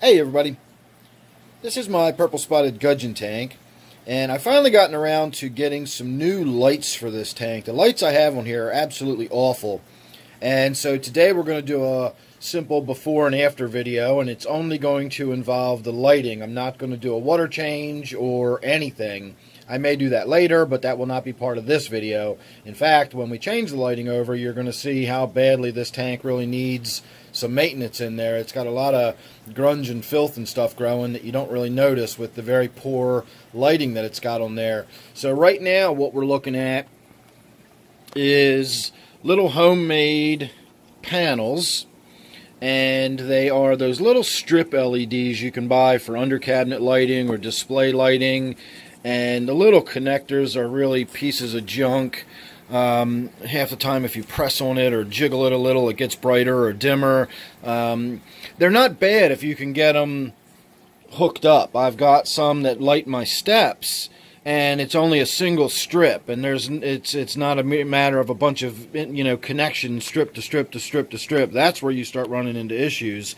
Hey everybody, this is my Purple Spotted Gudgeon Tank, and I've finally gotten around to getting some new lights for this tank. The lights I have on here are absolutely awful, and so today we're going to do a simple before and after video, and it's only going to involve the lighting. I'm not going to do a water change or anything. I may do that later, but that will not be part of this video. In fact, when we change the lighting over, you're going to see how badly this tank really needs some maintenance in there. It's got a lot of grunge and filth and stuff growing that you don't really notice with the very poor lighting that it's got on there. So right now what we're looking at is little homemade panels, and they are those little strip LEDs you can buy for under cabinet lighting or display lighting, and the little connectors are really pieces of junk. Half the time if you press on it or jiggle it a little, it gets brighter or dimmer. They're not bad if you can get them hooked up. I've got some that light my steps, and it's only a single strip, and it's not a matter of a bunch of connections strip to strip to strip to strip. That's where you start running into issues.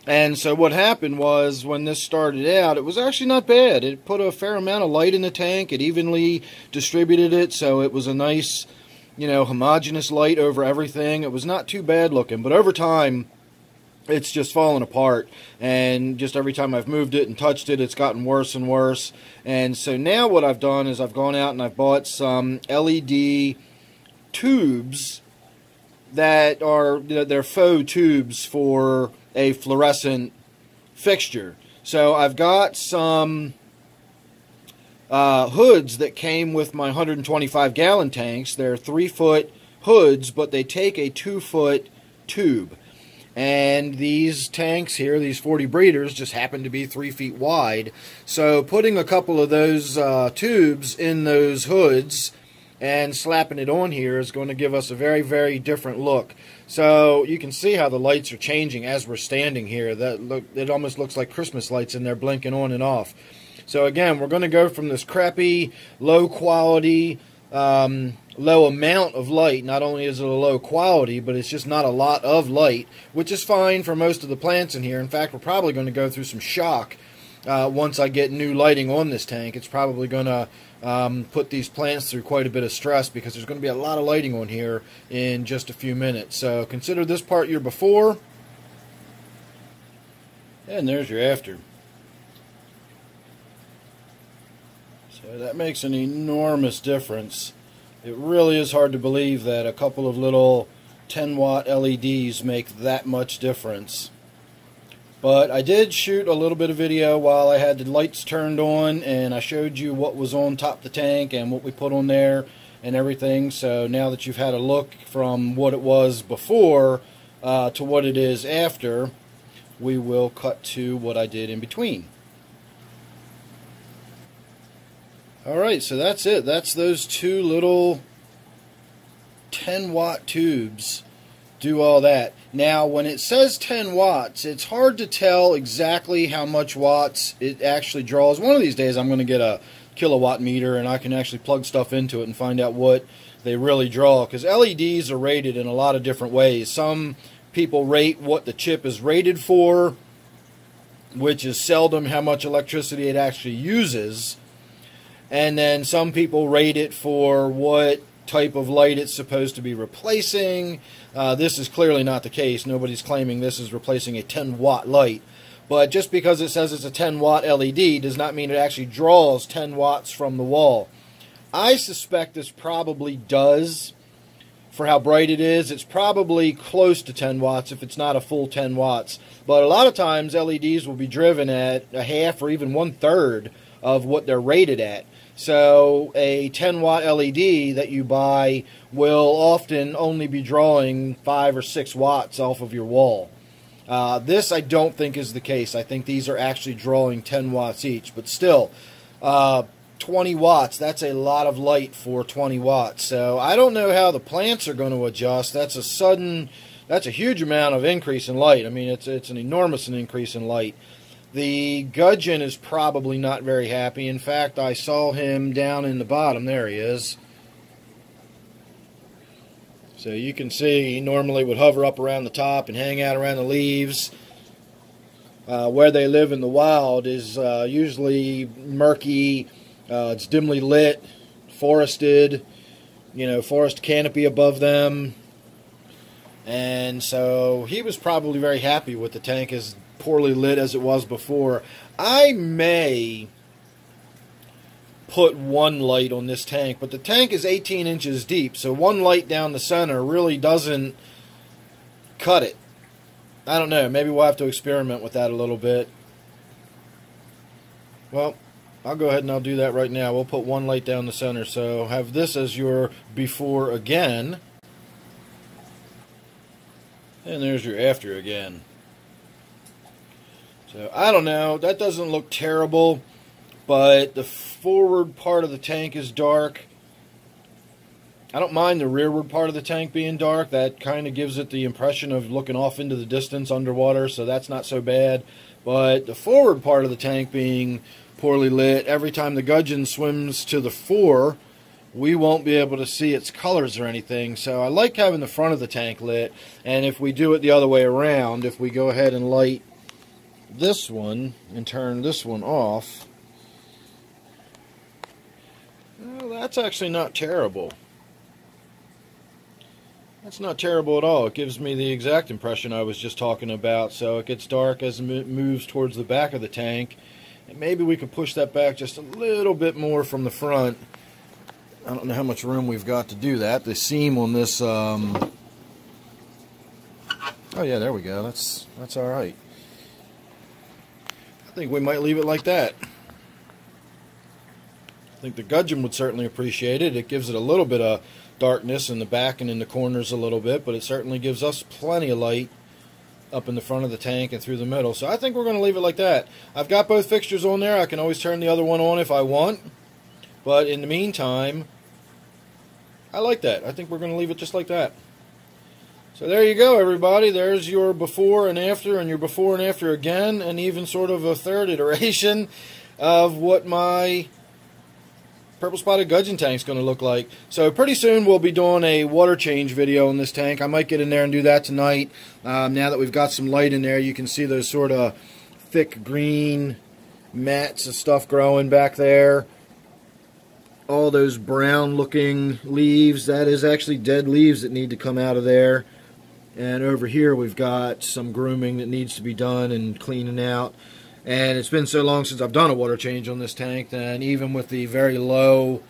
And so what happened was, when this started out, it was actually not bad. It put a fair amount of light in the tank. It evenly distributed it, so it was a nice, homogeneous light over everything. It was not too bad looking, but over time, it's just fallen apart. And just every time I've moved it and touched it, it's gotten worse and worse. And so now what I've done is I've gone out and I've bought some LED tubes that are, they're faux tubes for a fluorescent fixture. So I've got some hoods that came with my 125-gallon tanks. They're 3-foot hoods, but they take a 2-foot tube. And these tanks here, these 40 breeders, just happen to be 3 feet wide. So putting a couple of those tubes in those hoods and slapping it on here is going to give us a very, very different look. So you can see how the lights are changing as we're standing here. It almost looks like Christmas lights in there blinking on and off. So again, we're going to go from this crappy, low quality, low amount of light. Not only is it a low quality, but it's just not a lot of light, which is fine for most of the plants in here. In fact, we're probably going to go through some shock once I get new lighting on this tank. It's probably going to put these plants through quite a bit of stress, because there's going to be a lot of lighting on here in just a few minutes. So consider this part your before, and there's your after. So that makes an enormous difference. It really is hard to believe that a couple of little 10-watt LEDs make that much difference. But I did shoot a little bit of video while I had the lights turned on, and I showed you what was on top of the tank and what we put on there and everything. So now that you've had a look from what it was before to what it is after, we will cut to what I did in between. Alright, so that's it. That's those two little 10-watt tubes do all that. Now, when it says 10 watts, it's hard to tell exactly how much watts it actually draws. One of these days I'm going to get a kilowatt meter, and I can actually plug stuff into it and find out what they really draw, because LEDs are rated in a lot of different ways. Some people rate what the chip is rated for, which is seldom how much electricity it actually uses, and then some people rate it for what type of light it's supposed to be replacing. This is clearly not the case. Nobody's claiming this is replacing a 10-watt light. But just because it says it's a 10-watt LED does not mean it actually draws 10 watts from the wall. I suspect this probably does. For how bright it is, it's probably close to 10 watts if it's not a full 10 watts. But a lot of times LEDs will be driven at a half or even 1/3 of what they're rated at. So a 10-watt LED that you buy will often only be drawing 5 or 6 watts off of your wall. This I don't think is the case. I think these are actually drawing 10 watts each. But still, 20 watts, that's a lot of light for 20 watts. So I don't know how the plants are going to adjust. That's a huge amount of increase in light. I mean, it's an enormous increase in light. The gudgeon is probably not very happy. In fact, I saw him down in the bottom. There he is. So you can see he normally would hover up around the top and hang out around the leaves. where they live in the wild is usually murky. It's dimly lit, forested, forest canopy above them. And so he was probably very happy with the tank as poorly lit as it was before. I may put one light on this tank, but the tank is 18 inches deep, so one light down the center really doesn't cut it. I don't know, maybe we'll have to experiment with that a little bit. Well, I'll go ahead and I'll do that right now. We'll put one light down the center, so have this as your before again. And there's your after again. So, I don't know, that doesn't look terrible, but the forward part of the tank is dark. I don't mind the rearward part of the tank being dark. That kind of gives it the impression of looking off into the distance underwater, so that's not so bad. But the forward part of the tank being poorly lit, every time the gudgeon swims to the fore, we won't be able to see its colors or anything. So I like having the front of the tank lit. And if we do it the other way around, if we go ahead and light this one and turn this one off, well, that's actually not terrible. That's not terrible at all. It gives me the exact impression I was just talking about. So it gets dark as it moves towards the back of the tank. And maybe we could push that back just a little bit more from the front. I don't know how much room we've got to do that. The seam on this, oh yeah, there we go. That's all right. I think we might leave it like that. I think the gudgeon would certainly appreciate it. It gives it a little bit of darkness in the back and in the corners a little bit, but it certainly gives us plenty of light up in the front of the tank and through the middle. So I think we're going to leave it like that. I've got both fixtures on there. I can always turn the other one on if I want. But in the meantime, I like that. I think we're going to leave it just like that. So there you go, everybody. There's your before and after, and your before and after again, and even sort of a third iteration of what my Purple Spotted Gudgeon Tank is going to look like. So pretty soon we'll be doing a water change video in this tank. I might get in there and do that tonight. Now that we've got some light in there, you can see those sort of thick green mats of stuff growing back there. All those brown looking leaves, that is actually dead leaves that need to come out of there. And over here we've got some grooming that needs to be done and cleaning out. And it's been so long since I've done a water change on this tank that even with the very low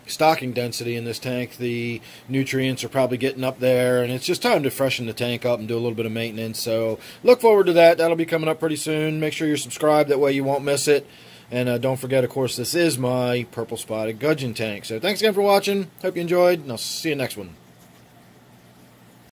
stocking density in this tank, the nutrients are probably getting up there, and it's just time to freshen the tank up and do a little bit of maintenance. So look forward to that. That'll be coming up pretty soon. Make sure you're subscribed, that way you won't miss it. And don't forget, of course, this is my Purple Spotted Gudgeon Tank. So thanks again for watching. Hope you enjoyed, and I'll see you next one.